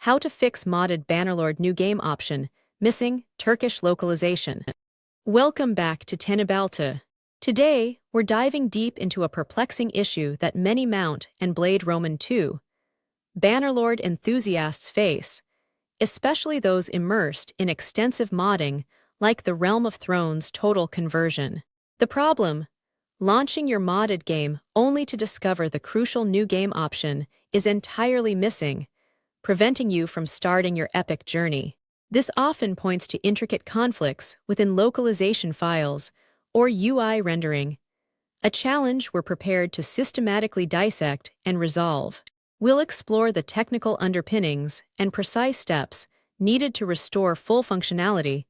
How to fix modded Bannerlord new game option, missing Turkish localization. Welcome back to Tenabalta. Today, we're diving deep into a perplexing issue that many Mount and Blade Roman 2 Bannerlord enthusiasts face, especially those immersed in extensive modding like the Realm of Thrones total conversion. The problem? Launching your modded game only to discover the crucial new game option is entirely missing, preventing you from starting your epic journey. This often points to intricate conflicts within localization files or UI rendering, a challenge we're prepared to systematically dissect and resolve. We'll explore the technical underpinnings and precise steps needed to restore full functionality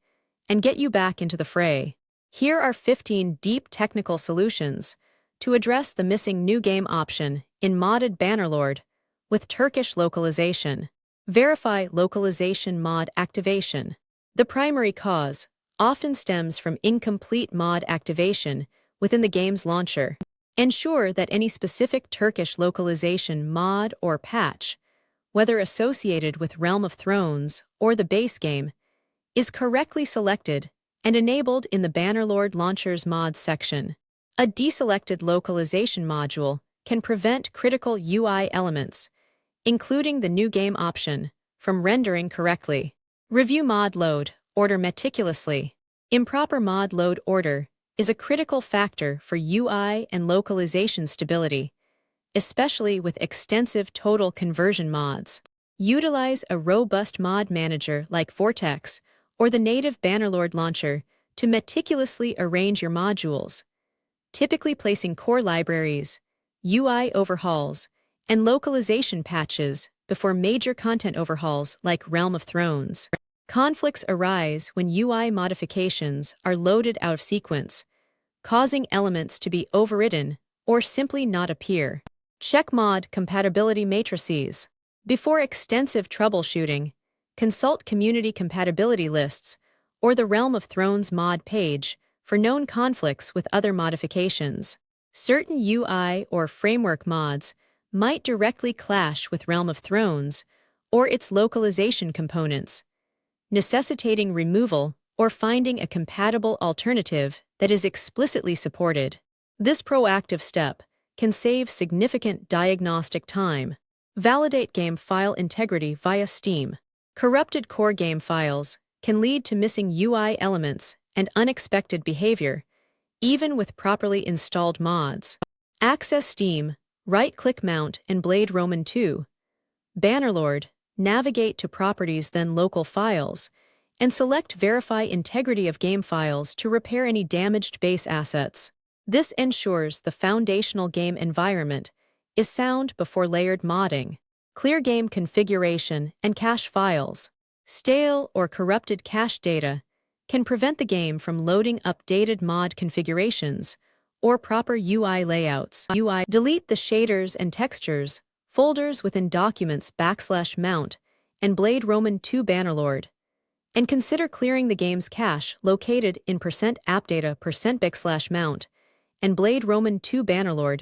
and get you back into the fray. Here are 15 deep technical solutions to address the missing new game option in modded Bannerlord with Turkish localization. Verify localization mod activation. The primary cause often stems from incomplete mod activation within the game's launcher. Ensure that any specific Turkish localization mod or patch, whether associated with Realm of Thrones or the base game, is correctly selected and enabled in the Bannerlord Launcher's Mods section. A deselected localization module can prevent critical UI elements, including the new game option, from rendering correctly. Review mod load order meticulously. Improper mod load order is a critical factor for UI and localization stability, especially with extensive total conversion mods. Utilize a robust mod manager like Vortex or the native Bannerlord launcher to meticulously arrange your modules, typically placing core libraries, UI overhauls, and localization patches before major content overhauls like Realm of Thrones. Conflicts arise when UI modifications are loaded out of sequence, causing elements to be overridden or simply not appear. Check mod compatibility matrices. Before extensive troubleshooting, consult community compatibility lists or the Realm of Thrones mod page for known conflicts with other modifications. Certain UI or framework mods might directly clash with Realm of Thrones or its localization components, necessitating removal or finding a compatible alternative that is explicitly supported. This proactive step can save significant diagnostic time. Validate game file integrity via Steam. Corrupted core game files can lead to missing UI elements and unexpected behavior, even with properly installed mods. Access Steam, right-click Mount and Blade Roman 2 Bannerlord, navigate to Properties then Local Files, and select Verify Integrity of Game Files to repair any damaged base assets. This ensures the foundational game environment is sound before layered modding. Clear game configuration and cache files. Stale or corrupted cache data can prevent the game from loading updated mod configurations or proper UI layouts. Delete the shaders and textures folders within Documents /Mount and Blade Roman 2 Bannerlord, and consider clearing the game's cache located in %appdata%big/mount and Blade Roman 2 Bannerlord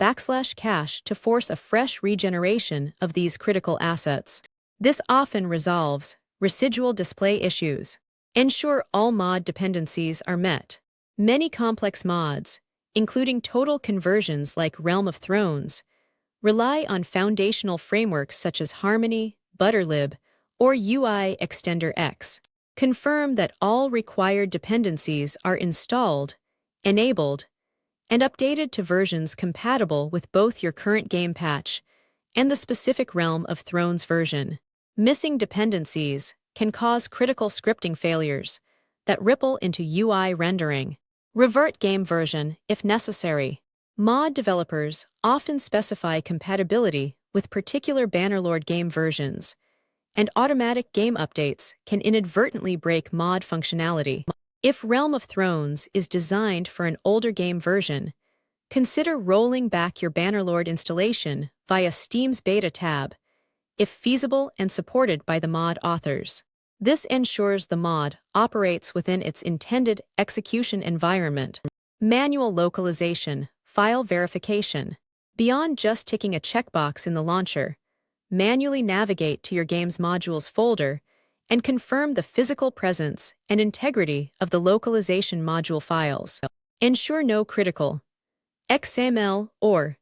/cache to force a fresh regeneration of these critical assets. This often resolves residual display issues. Ensure all mod dependencies are met. Many complex mods, including total conversions like Realm of Thrones, rely on foundational frameworks such as Harmony, ButterLib, or UI Extender X. Confirm that all required dependencies are installed, enabled, and updated to versions compatible with both your current game patch and the specific Realm of Thrones version. Missing dependencies can cause critical scripting failures that ripple into UI rendering. Revert game version if necessary. Mod developers often specify compatibility with particular Bannerlord game versions, and automatic game updates can inadvertently break mod functionality. If Realm of Thrones is designed for an older game version, consider rolling back your Bannerlord installation via Steam's beta tab, if feasible and supported by the mod authors. This ensures the mod operates within its intended execution environment. Manual localization, file verification. Beyond just ticking a checkbox in the launcher, manually navigate to your game's modules folder and confirm the physical presence and integrity of the localization module files. Ensure no critical XML or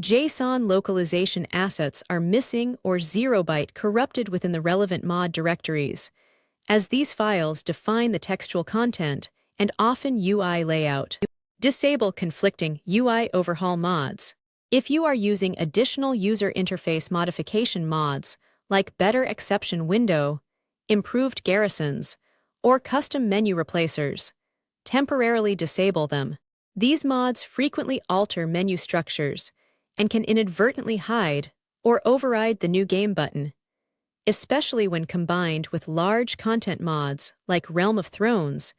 JSON localization assets are missing or 0-byte corrupted within the relevant mod directories, as these files define the textual content and often UI layout. Disable conflicting UI overhaul mods. If you are using additional user interface modification mods like better exception window, improved garrisons, or custom menu replacers, temporarily disable them. These mods frequently alter menu structures and can inadvertently hide or override the New Game button, especially when combined with large content mods like Realm of Thrones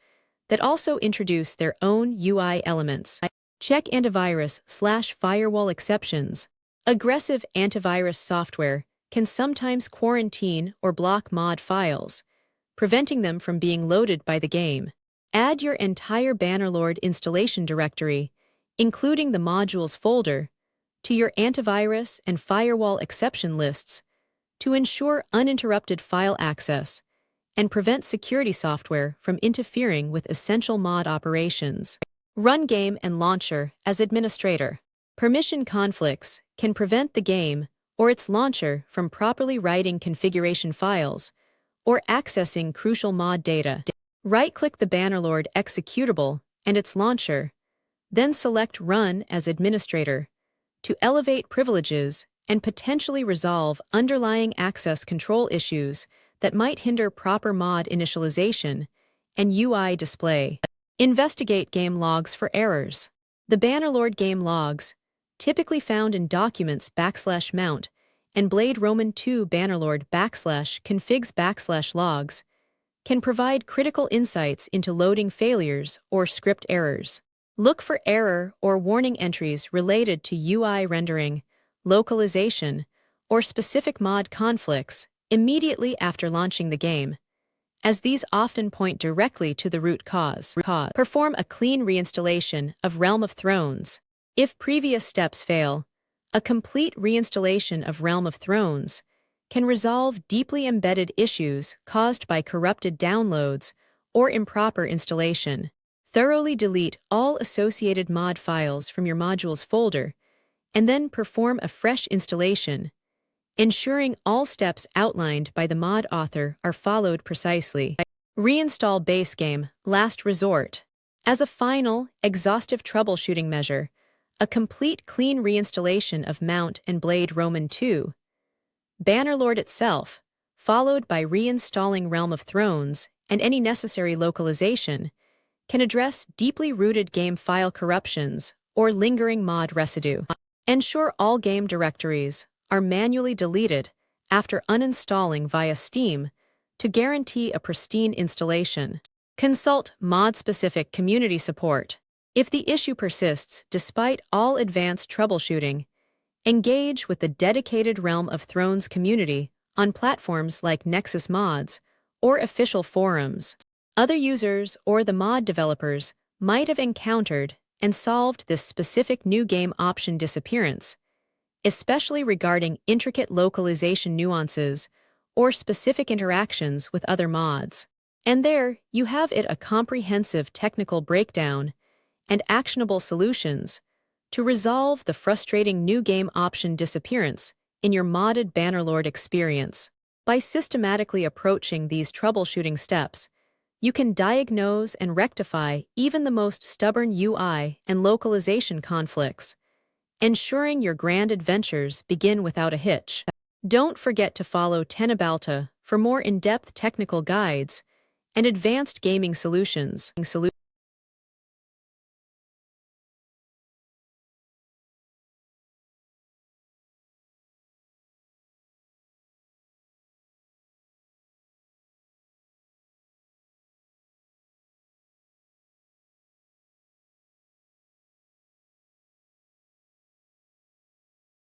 that also introduce their own UI elements. Check antivirus/firewall exceptions. Aggressive antivirus software can sometimes quarantine or block mod files, preventing them from being loaded by the game. Add your entire Bannerlord installation directory, including the modules folder, to your antivirus and firewall exception lists to ensure uninterrupted file access and prevent security software from interfering with essential mod operations. Run game and launcher as administrator. Permission conflicts can prevent the game or its launcher from properly writing configuration files or accessing crucial mod data. Right-click the Bannerlord executable and its launcher, then select Run as administrator to elevate privileges and potentially resolve underlying access control issues that might hinder proper mod initialization and UI display. Investigate game logs for errors. The Bannerlord game logs, typically found in documents /mount and Blade Roman 2 Bannerlord /configs /logs, can provide critical insights into loading failures or script errors. Look for error or warning entries related to UI rendering, localization, or specific mod conflicts immediately after launching the game, as these often point directly to the root cause. Perform a clean reinstallation of Realm of Thrones. If previous steps fail, a complete reinstallation of Realm of Thrones can resolve deeply embedded issues caused by corrupted downloads or improper installation. Thoroughly delete all associated mod files from your modules folder, and then perform a fresh installation, ensuring all steps outlined by the mod author are followed precisely. Reinstall base game, last resort. As a final, exhaustive troubleshooting measure, a complete clean reinstallation of Mount and Blade Roman 2, Bannerlord itself, followed by reinstalling Realm of Thrones and any necessary localization, can address deeply rooted game file corruptions or lingering mod residue. Ensure all game directories are manually deleted after uninstalling via Steam to guarantee a pristine installation. Consult mod-specific community support. If the issue persists despite all advanced troubleshooting, engage with the dedicated Realm of Thrones community on platforms like Nexus Mods or official forums. Other users or the mod developers might have encountered and solved this specific new game option disappearance, especially regarding intricate localization nuances or specific interactions with other mods. And there you have it, a comprehensive technical breakdown and actionable solutions to resolve the frustrating new game option disappearance in your modded Bannerlord experience. By systematically approaching these troubleshooting steps, you can diagnose and rectify even the most stubborn UI and localization conflicts, ensuring your grand adventures begin without a hitch. Don't forget to follow Tenabalta for more in-depth technical guides and advanced gaming solutions.